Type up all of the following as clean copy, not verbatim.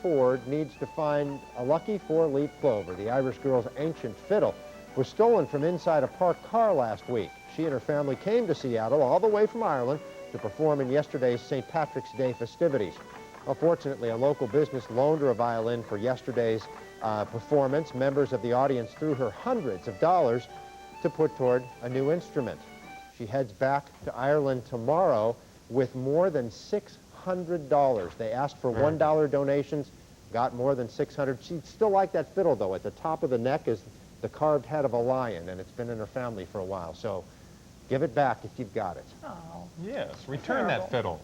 Ford needs to find a lucky four-leaf clover. The Irish girl's ancient fiddle was stolen from inside a parked car last week. She and her family came to Seattle all the way from Ireland to perform in yesterday's St. Patrick's Day festivities. Well, fortunately, a local business loaned her a violin for yesterday's performance. Members of the audience threw her hundreds of dollars to put toward a new instrument. She heads back to Ireland tomorrow with more than $600. They asked for $1 donations, got more than 600. She'd still like that fiddle, though. At the top of the neck is the carved head of a lion, and it's been in her family for a while. So give it back if you've got it. Oh. Yes, return that fiddle.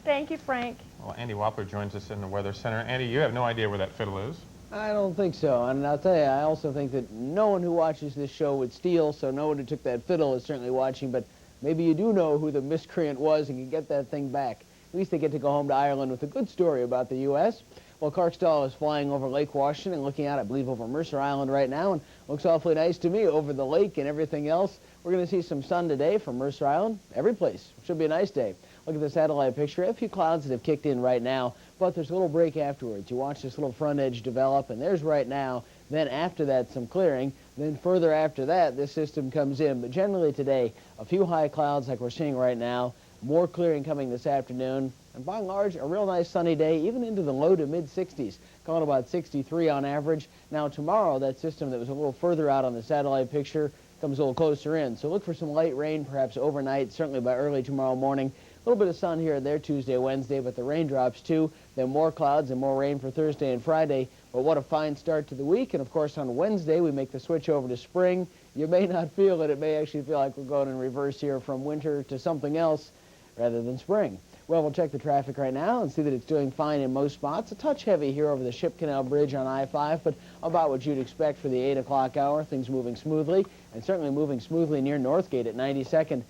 Thank you, Frank. Well, Andy Wappler joins us in the Weather Center. Andy, you have no idea where that fiddle is. I don't think so, and I'll tell you, I also think that no one who watches this show would steal, so no one who took that fiddle is certainly watching, but maybe you do know who the miscreant was and can get that thing back. At least they get to go home to Ireland with a good story about the U.S. Well, Clark Stahl is flying over Lake Washington and looking out, I believe, over Mercer Island right now, and looks awfully nice to me over the lake and everything else. We're going to see some sun today from Mercer Island, every place. Should be a nice day. Look at the satellite picture. A few clouds that have kicked in right now, but there's a little break afterwards. You watch this little front edge develop, and there's right now. Then after that, some clearing. Then further after that, this system comes in. But generally today, a few high clouds like we're seeing right now, more clearing coming this afternoon, and by and large, a real nice sunny day, even into the low to mid-60s, calling about 63 on average. Now tomorrow, that system that was a little further out on the satellite picture comes a little closer in. So look for some light rain, perhaps overnight, certainly by early tomorrow morning. A little bit of sun here and there Tuesday, Wednesday, but the raindrops too. Then more clouds and more rain for Thursday and Friday. But what a fine start to the week. And of course on Wednesday we make the switch over to spring. You may not feel it. It may actually feel like we're going in reverse here from winter to something else rather than spring. Well, we'll check the traffic right now and see that it's doing fine in most spots. A touch heavy here over the Ship Canal Bridge on I-5, but about what you'd expect for the 8 o'clock hour. Things moving smoothly, and certainly moving smoothly near Northgate at 92nd.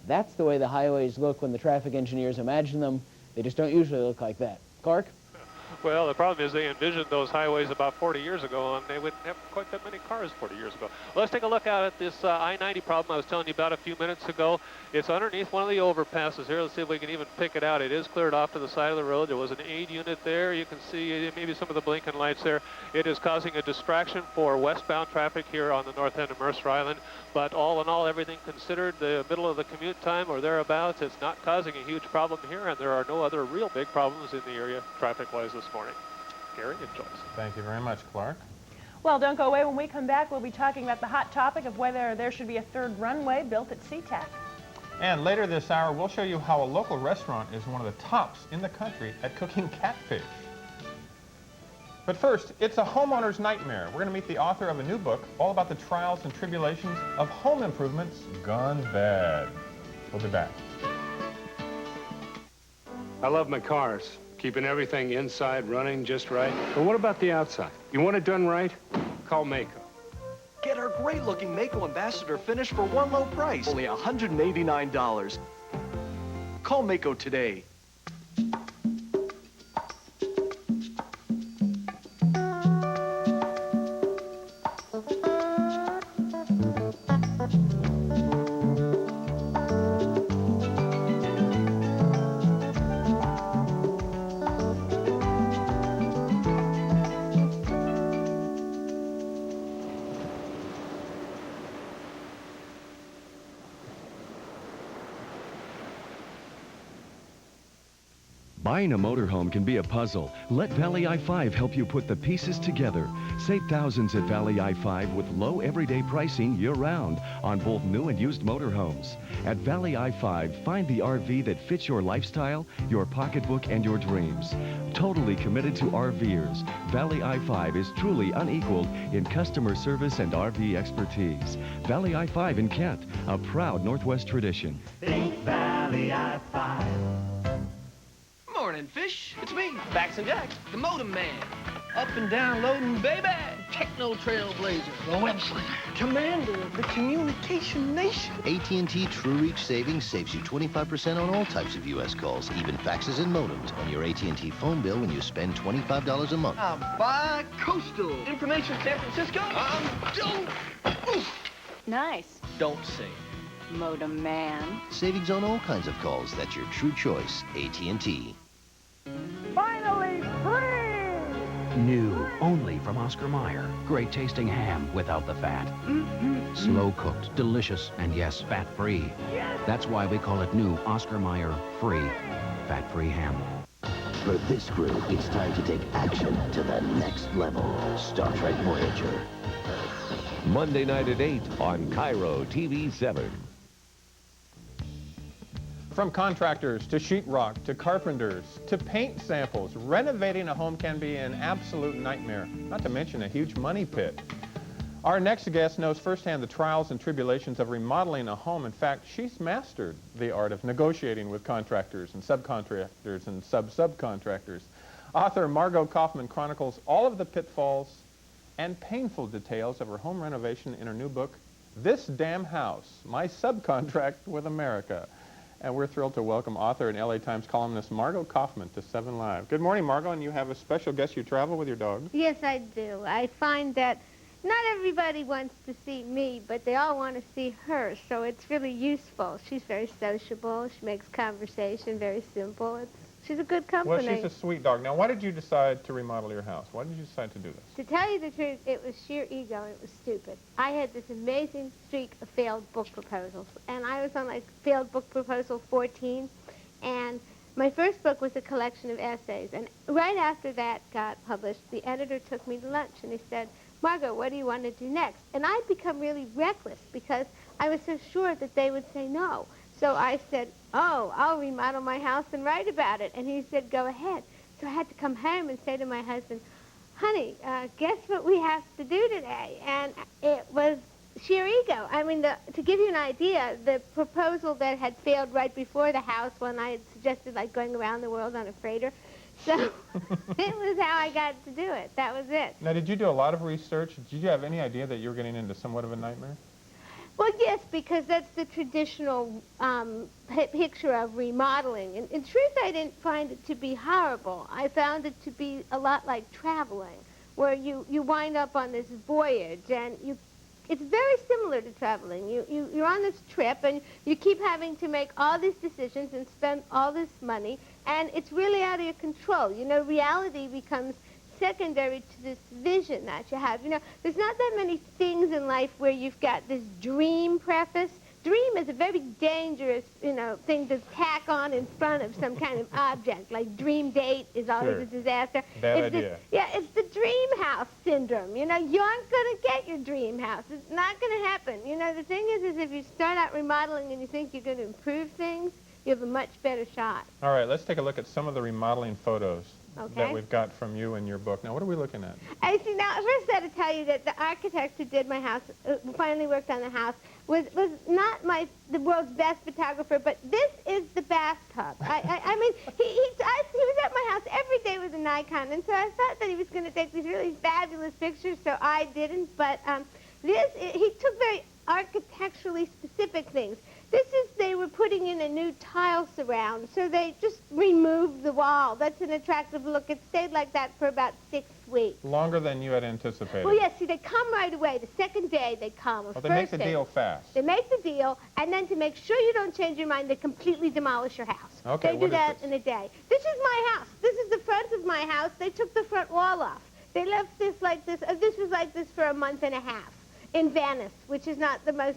That's the way the highways look when the traffic engineers imagine them. They just don't usually look like that. Clark? Well, the problem is they envisioned those highways about 40 years ago, and they wouldn't have quite that many cars 40 years ago. Well, let's take a look out at this I-90 problem I was telling you about a few minutes ago. It's underneath one of the overpasses here. Let's see if we can even pick it out. It is cleared off to the side of the road. There was an aid unit there. You can see maybe some of the blinking lights there. It is causing a distraction for westbound traffic here on the north end of Mercer Island. But all in all, everything considered, the middle of the commute time or thereabouts, it's not causing a huge problem here, and there are no other real big problems in the area traffic-wise this morning. Gary and Joyce. Thank you very much, Clark. Well, don't go away. When we come back, we'll be talking about the hot topic of whether there should be a third runway built at SeaTac. And later this hour, we'll show you how a local restaurant is one of the tops in the country at cooking catfish. But first, it's a homeowner's nightmare. We're going to meet the author of a new book all about the trials and tribulations of home improvements gone bad. We'll be back. I love my cars, keeping everything inside running just right. But what about the outside? You want it done right? Call Maaco. Get our great-looking Maaco Ambassador finish for one low price, only $189. Call Maaco today. Buying a motorhome can be a puzzle. Let Valley I-5 help you put the pieces together. Save thousands at Valley I-5 with low everyday pricing year-round on both new and used motorhomes. At Valley I-5, find the RV that fits your lifestyle, your pocketbook, and your dreams. Totally committed to RVers, Valley I-5 is truly unequaled in customer service and RV expertise. Valley I-5 in Kent, a proud Northwest tradition. Think Valley I-5. Morning, fish. It's me, Bax and Jack, the Modem Man. Up and down loading, baby. Techno Trailblazer, the web slinger, commander of the communication nation. AT&T True Reach Savings saves you 25% on all types of U.S. calls, even faxes and modems on your AT&T phone bill when you spend $25 a month. I'm bi-coastal. Information San Francisco, I'm done. Nice. Don't say. Modem Man. Savings on all kinds of calls. That's your true choice, AT&T. Finally free! New, only from Oscar Mayer. Great tasting ham without the fat. Slow cooked, delicious, and yes, fat-free. That's why we call it new Oscar Mayer Free. Fat-free ham. For this crew, it's time to take action to the next level. Star Trek Voyager. Monday night at 8 on KIRO TV 7. From contractors to sheetrock to carpenters to paint samples, renovating a home can be an absolute nightmare, not to mention a huge money pit. Our next guest knows firsthand the trials and tribulations of remodeling a home. In fact, she's mastered the art of negotiating with contractors and subcontractors and subcontractors. Author Margot Kaufman chronicles all of the pitfalls and painful details of her home renovation in her new book, This Damn House, My Subcontract with America. And we're thrilled to welcome author and LA Times columnist Margot Kaufman to 7 Live. Good morning, Margot, and you have a special guest. You travel with your dog. Yes, I do. I find that not everybody wants to see me, but they all want to see her, so it's really useful. She's very sociable. She makes conversation very simple. She's a good company. Well, she's a sweet dog. Now, why did you decide to remodel your house? Why did you decide to do this? To tell you the truth, it was sheer ego, and it was stupid. I had this amazing streak of failed book proposals, and I was on like failed book proposal 14, and my first book was a collection of essays, and right after that got published, the editor took me to lunch, and he said, Margot, what do you want to do next? And I'd become really reckless because I was so sure that they would say no. So I said, oh, I'll remodel my house and write about it. And he said, go ahead. So I had to come home and say to my husband, honey, guess what we have to do today? And it was sheer ego. I mean, to give you an idea, the proposal that had failed right before the house when I had suggested like going around the world on a freighter, so it was how I got to do it. That was it. Now, did you do a lot of research? Did you have any idea that you were getting into somewhat of a nightmare? Well, yes, because that's the traditional picture of remodeling. And in truth, I didn't find it to be horrible. I found it to be a lot like traveling, where you wind up on this voyage, and it's very similar to traveling. You're on this trip, and you keep having to make all these decisions and spend all this money, and it's really out of your control. You know, reality becomes secondary to this vision that you have. You know, there's not that many things in life where you've got this dream preface. Dream is a very dangerous, thing to tack on in front of some kind of object. Like dream date is always a disaster. Bad idea. It's the dream house syndrome. You know, you aren't going to get your dream house. It's not going to happen. You know, the thing is if you start out remodeling and you think you're going to improve things, you have a much better shot. All right, let's take a look at some of the remodeling photos Okay. that we've got from you in your book. Now, what are we looking at? I see. Now, first I had to tell you that the architect who did my house, who finally worked on the house, was not the world's best photographer, but this is the bathtub. I mean, he was at my house every day with a Nikon, and so I thought that he was going to take these really fabulous pictures, so I didn't. But he took very architecturally specific things. They were putting in a new tile surround, so they just removed the wall. That's an attractive look. It stayed like that for about 6 weeks. Longer than you had anticipated. Well, yes, see, they come right away. The second day they come. Well, they make the deal fast. They make the deal, and then to make sure you don't change your mind, they completely demolish your house. Okay, they do that in a day. This is my house. This is the front of my house. They took the front wall off. They left this like this. This was like this for a month and a half in Venice, which is not the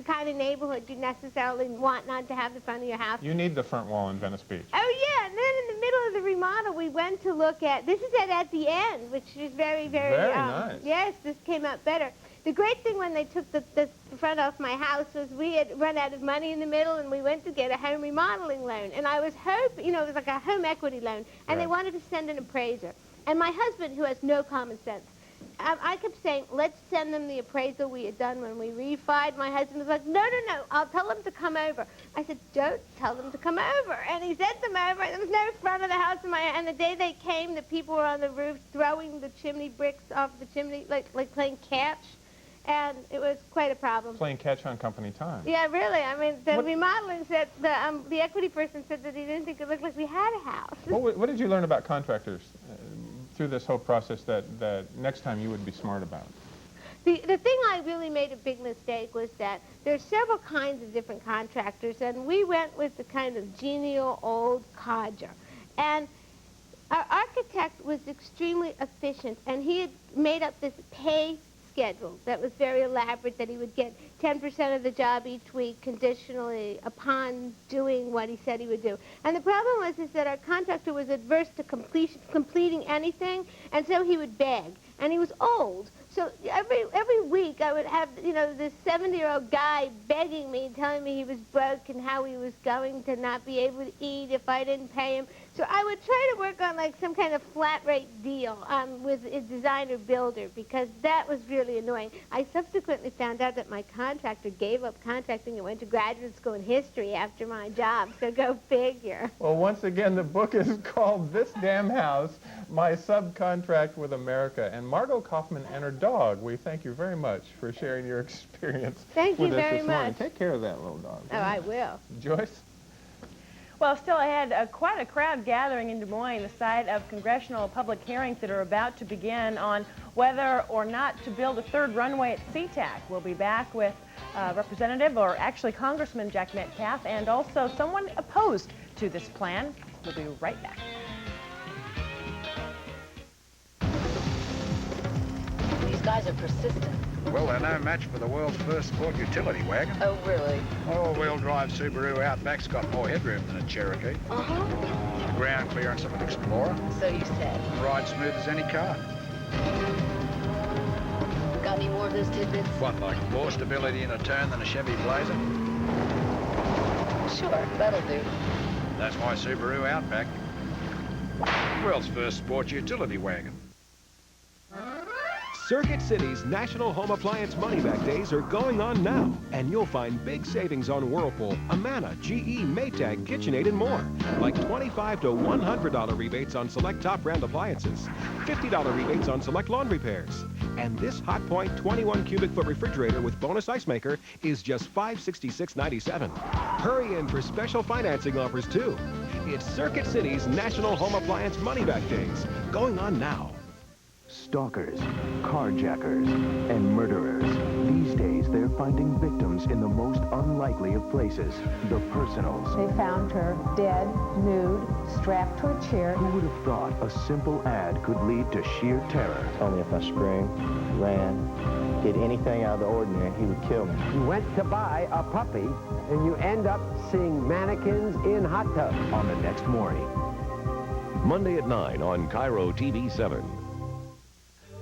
kind of neighborhood you necessarily want not to have the front of your house. You need the front wall in Venice Beach. Oh, yeah, and then in the middle of the remodel, we went to look at, this is at the end, which is very, very nice. Yes, this came out better. The great thing when they took the front off my house was we had run out of money in the middle, and we went to get a home remodeling loan. And I was hoping, it was like a home equity loan, and they wanted to send an appraiser. And my husband, who has no common sense, I kept saying, let's send them the appraisal we had done when we refied. My husband was like, no, I'll tell them to come over. I said, don't tell them to come over. And he sent them over, and there was no front of the house. And the day they came, the people were on the roof throwing the chimney bricks off the chimney, like playing catch. And it was quite a problem. Playing catch on company time. Yeah, really. I mean, the remodeling said, the equity person said that he didn't think it looked like we had a house. What did you learn about contractors through this whole process that next time you would be smart about? The thing I really made a big mistake was that there's several kinds of different contractors, and we went with the kind of genial old codger. And Our architect was extremely efficient, and he had made up this pay schedule that was very elaborate, that he would get 10% of the job each week conditionally upon doing what he said he would do. And the problem was is that our contractor was adverse to completing anything, and so he would beg. And he was old. So every week I would have, you know, this 70-year-old guy begging me, telling me he was broke and how he was going to not be able to eat if I didn't pay him. So I would try to work on like some kind of flat rate deal with a designer builder, because that was really annoying. I subsequently found out that my contractor gave up contracting and went to graduate school in history after my job, so go figure. Well, once again, the book is called This Damn House, My Subcontract with America. And Margot Kaufman and her dog, we thank you very much for sharing your experience Thank you with us very this morning. much. Take care of that little dog. Oh, I will. Joyce? Well, still ahead, quite a crowd gathering in Des Moines, the site of congressional public hearings that are about to begin on whether or not to build a third runway at SeaTac. We'll be back with Representative, or actually Congressman Jack Metcalf, and also someone opposed to this plan. We'll be right back. These guys are persistent. Well, they're no match for the world's first sport utility wagon. Oh, really? All-wheel drive Subaru Outback's got more headroom than a Cherokee. Uh-huh. The ground clearance of an Explorer. So you said. Ride smooth as any car. Got any more of those tidbits? What, like more stability in a turn than a Chevy Blazer? Sure, that'll do. That's why Subaru Outback. World's first sport utility wagon. Circuit City's National Home Appliance Money-Back Days are going on now, and you'll find big savings on Whirlpool, Amana, GE, Maytag, KitchenAid, and more. Like $25 to $100 rebates on select top-brand appliances, $50 rebates on select laundry pairs. And this Hot Point 21 cubic foot refrigerator with bonus ice maker is just $566.97. Hurry in for special financing offers, too. It's Circuit City's National Home Appliance Money-Back Days, going on now. Stalkers, carjackers, and murderers. These days, they're finding victims in the most unlikely of places, the personals. They found her dead, nude, strapped to a chair. Who would have thought a simple ad could lead to sheer terror? Told me if I screamed, ran, did anything out of the ordinary, he would kill me. You went to buy a puppy, and you end up seeing mannequins in hot tubs. On the next morning. Monday at 9 on KIRO TV 7.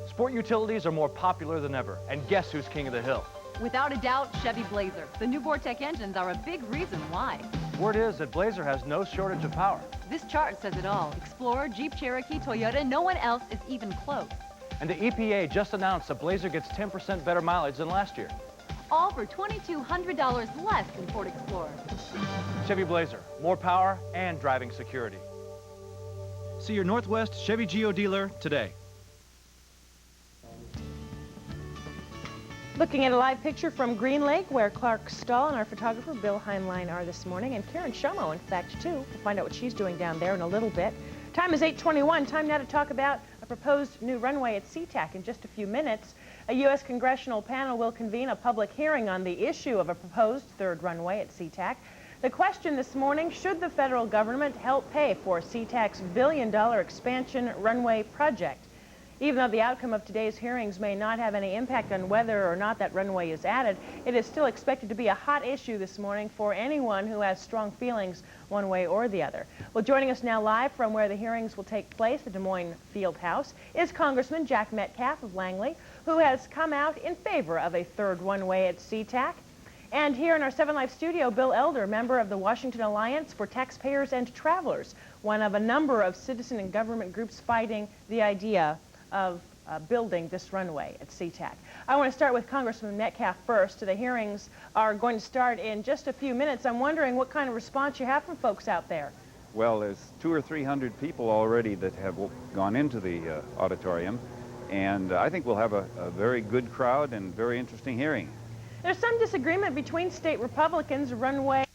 Sport utilities are more popular than ever, and guess who's king of the hill? Without a doubt, Chevy Blazer. The new Vortec engines are a big reason why. Word is that Blazer has no shortage of power. This chart says it all. Explorer, Jeep Cherokee, Toyota, no one else is even close. And the EPA just announced that Blazer gets 10% better mileage than last year. All for $2,200 less than Ford Explorer. Chevy Blazer, more power and driving security. See your Northwest Chevy Geo dealer today. Looking at a live picture from Green Lake, where Clark Stahl and our photographer Bill Heinlein are this morning, and Karen Shomo, in fact, too. We'll find out what she's doing down there in a little bit. Time is 8:21. Time now to talk about a proposed new runway at SeaTac. In just a few minutes, a U.S. congressional panel will convene a public hearing on the issue of a proposed third runway at SeaTac. The question this morning, should the federal government help pay for SeaTac's billion-dollar expansion runway project? Even though the outcome of today's hearings may not have any impact on whether or not that runway is added, it is still expected to be a hot issue this morning for anyone who has strong feelings one way or the other. Well, joining us now live from where the hearings will take place, the Des Moines Field House, is Congressman Jack Metcalf of Langley, who has come out in favor of a third runway at SeaTac. And here in our 7 Live studio, Bill Elder, member of the Washington Alliance for Taxpayers and Travelers, one of a number of citizen and government groups fighting the idea of building this runway at SeaTac. I want to start with Congressman Metcalf first. The hearings are going to start in just a few minutes. I'm wondering what kind of response you have from folks out there. Well, there's 200 or 300 people already that have gone into the auditorium, and I think we'll have a very good crowd and very interesting hearing. There's some disagreement between state Republicans. Runway